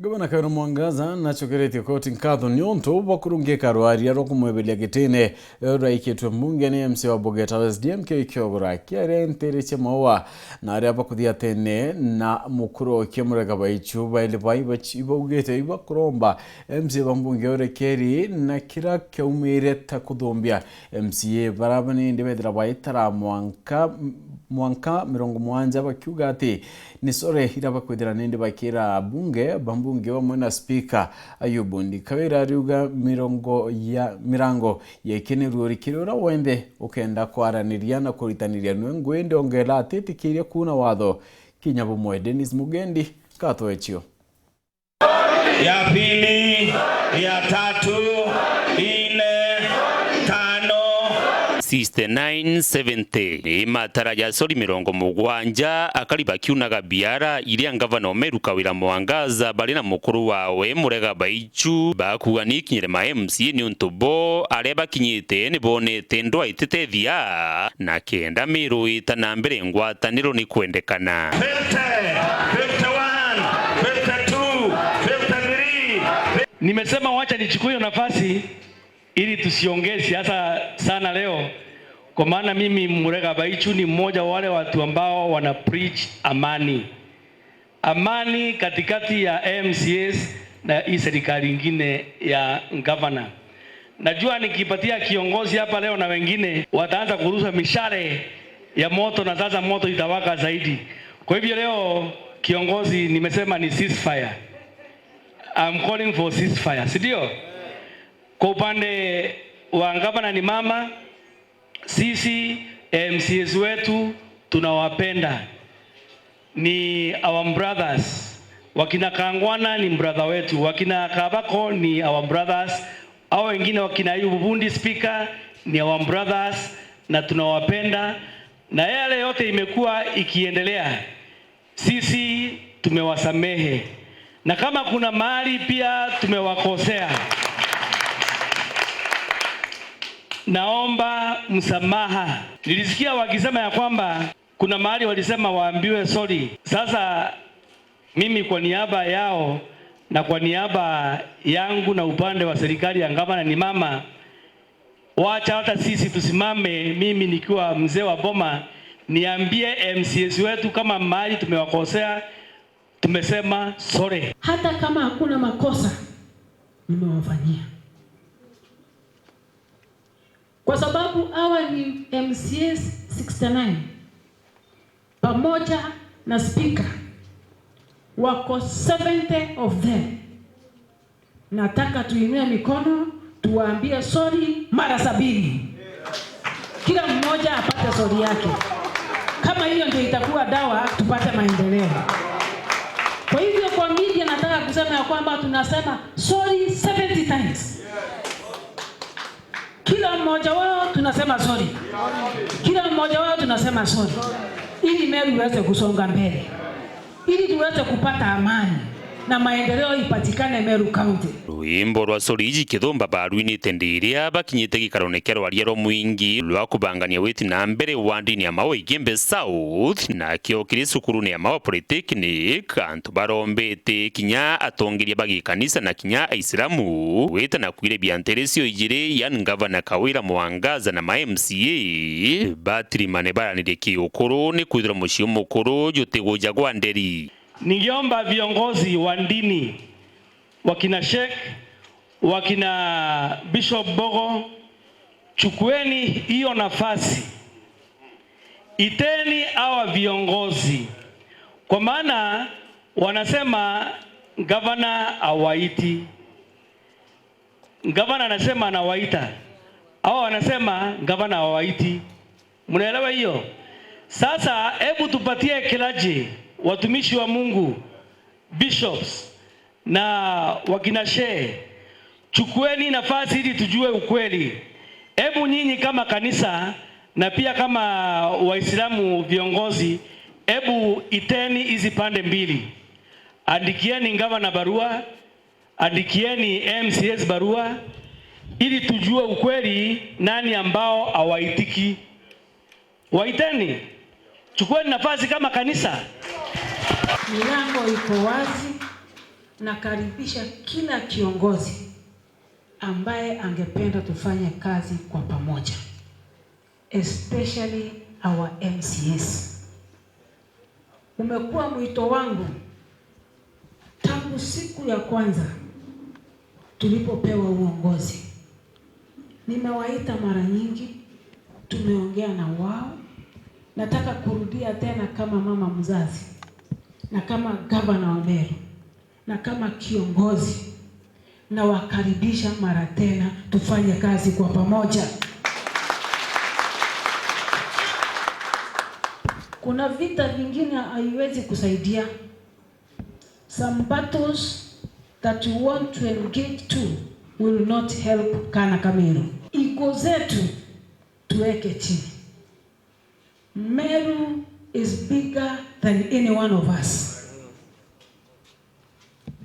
Gavana Kawîra Mwangaza nachokeretie koti nkatho nyonto bakurungika RWARIA rokumwebelia gitine raiketwe mbunge ni MC wa Bogeta West DMK Kyogora kiare ntereche maua na aria bakuthia tene na mukuru kemurega Baichu baile bachiba ugete iba kuromba MC wa mbunge ore KAIRI na kira kyaumire takuthombia MCA barabani ndibethira baitara mwanka mirongo mwanja bakiuga ati ni Chore iraba kwithira nindi bakira bunge bambunge wa mwena speaker Ayubu ndi KAWIRA RWARIA mirango yekenerwo rikirora wende ukenda kwaraniria na kuritaniria nwengwende ongela atitikiria kuna watho kinya bumwe Dennis Mugendi kato echio ya pili ya tatu ine tano 6970 mataraja sori mirongo mugwanja akariba kiunaga biara iria ngavana MERU Kawîra Mwangaza bari na mukuru wawe murega Baichu bakuga ni kinyere ma MCA ni untubo areba kinyite ni bonete ndo aitetethia na kenda MERU itana mbere ngwataniro ni kwendekana 50 51 52 53. Nimesema wacha nichukue nafasi ili tusiongee siasa sana leo, kwa maana mimi murega Baichu ni mmoja wale watu ambao wana preach amani. Amani katikati ya MCAs na hii serikali nyingine ya governor. Najua nikipatia kiongozi hapa leo na wengine wataanza kurusha mishale ya moto na sasa moto itawaka zaidi. Kwa hivyo leo kiongozi nimesema ni ceasefire. I'm calling for ceasefire. Sidio? Kwa upande wa ngavana ni mama, sisi MCAs wetu tunawapenda, ni our brothers. Wakina Kangwana ni brother wetu, wakina Kabako ni our brothers, au wengine wakina Ayubu speaker ni our brothers na tunawapenda, na yale yote imekuwa ikiendelea sisi tumewasamehe, na kama kuna mahali pia tumewakosea naomba msamaha. Nilisikia wakisema ya kwamba kuna mahali walisema waambiwe sorry. Sasa mimi kwa niaba yao na kwa niaba yangu na upande wa serikali ya ngavana ni mama, wacha hata sisi tusimame, mimi nikiwa mzee wa boma niambie MCAs wetu kama mahali tumewakosea, tumesema sorry. Hata kama hakuna makosa nimewafanyia, kwa sababu hawa ni MCAs 69 pamoja na speaker wako 70 of them. Nataka tuinue mikono tuwaambie sorry mara 70. Kila mmoja apate sorry yake. Kama hiyo ndio itakuwa dawa tupate maendeleo. Kwa hivyo kwa media nataka kusema ya kwamba tunasema sorry 70 times. Kila mmoja wao tunasema sorry. Kila mmoja wao tunasema sorry. Ili MERU iweze kusonga mbele. Ili tuweze kupata amani na maendeleo ipatikane MERU County. Ruimbo rwa soriji kithumba baruini tendiria bakinyite gikarone kya RWARIA ro mwingi rwa kubangania witi na mbere wandini ya mawe Igembe South na kio kiri sukuru ni ya mawe polytechnic antu barombete kinya atongiria bagi kanisa na kinya Islamu wita na kuire bianteresio ijire ya ngavana Kawîra Mwangaza na ma MCA batiri mane baranire kiukuru ni kwithira mucio mukuru jutego jagwa nderi. Ningeomba viongozi wa dini, wakina Sheikh, wakina Bishop Bogo, chukueni hiyo nafasi, iteni hawa viongozi, kwa maana wanasema gavana hawaiti. Gavana anasema anawaita, hawa wanasema gavana hawaiti. Mnaelewa hiyo? Sasa hebu tupatie kilaji watumishi wa Mungu, bishops na wakina Chore, chukueni nafasi ili tujue ukweli. Hebu nyinyi kama kanisa na pia kama Waislamu viongozi, hebu iteni hizi pande mbili. Andikieni ngavana barua, andikieni MCAs barua ili tujue ukweli nani ambao hawaitiki. Waiteni. Chukueni nafasi kama kanisa. Milango iko wazi, nakaribisha kila kiongozi ambaye angependa tufanye kazi kwa pamoja, especially our MCS. Umekuwa mwito wangu tangu siku ya kwanza tulipopewa uongozi. Nimewaita mara nyingi, tumeongea na wao. Nataka kurudia tena kama mama mzazi na kama gavana wa Meru na kama kiongozi, na wakaribisha mara tena tufanye kazi kwa pamoja. Kuna vita vingine haiwezi kusaidia. Some battles that you want to engage to will not help Kana Kamiru. Ego zetu tuweke chini. Meru is bigger than any one of us.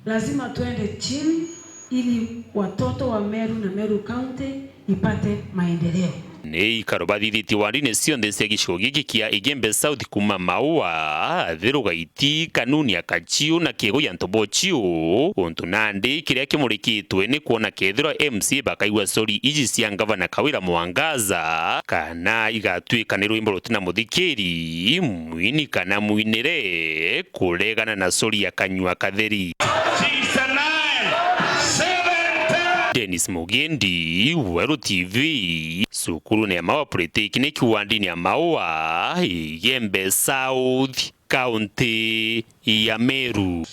Lazima tuende chini ili watoto wa Meru na Meru County ipate maendeleo. Nei karobathithiti wandine cionthe cia gicigo giki kia Igembe South kuma Maua, Thirugaiti, Kanuni, Akachiu na Kiegoya Ntobochiu. Untu nandi kiria kimurikitwe ni kuona kethira MC bakaigua sori iji cia gavana Kawîra Mwangaza kana igatuika ni rwimbo rutina muthikiri mwini kana mwinire kuregana na sori ya kanyua katheri. Dennis Mugendi, Weru TV, Sukuru ne mawa politiki ne kiwandini ya Maua, Igembe South, County ya Meru.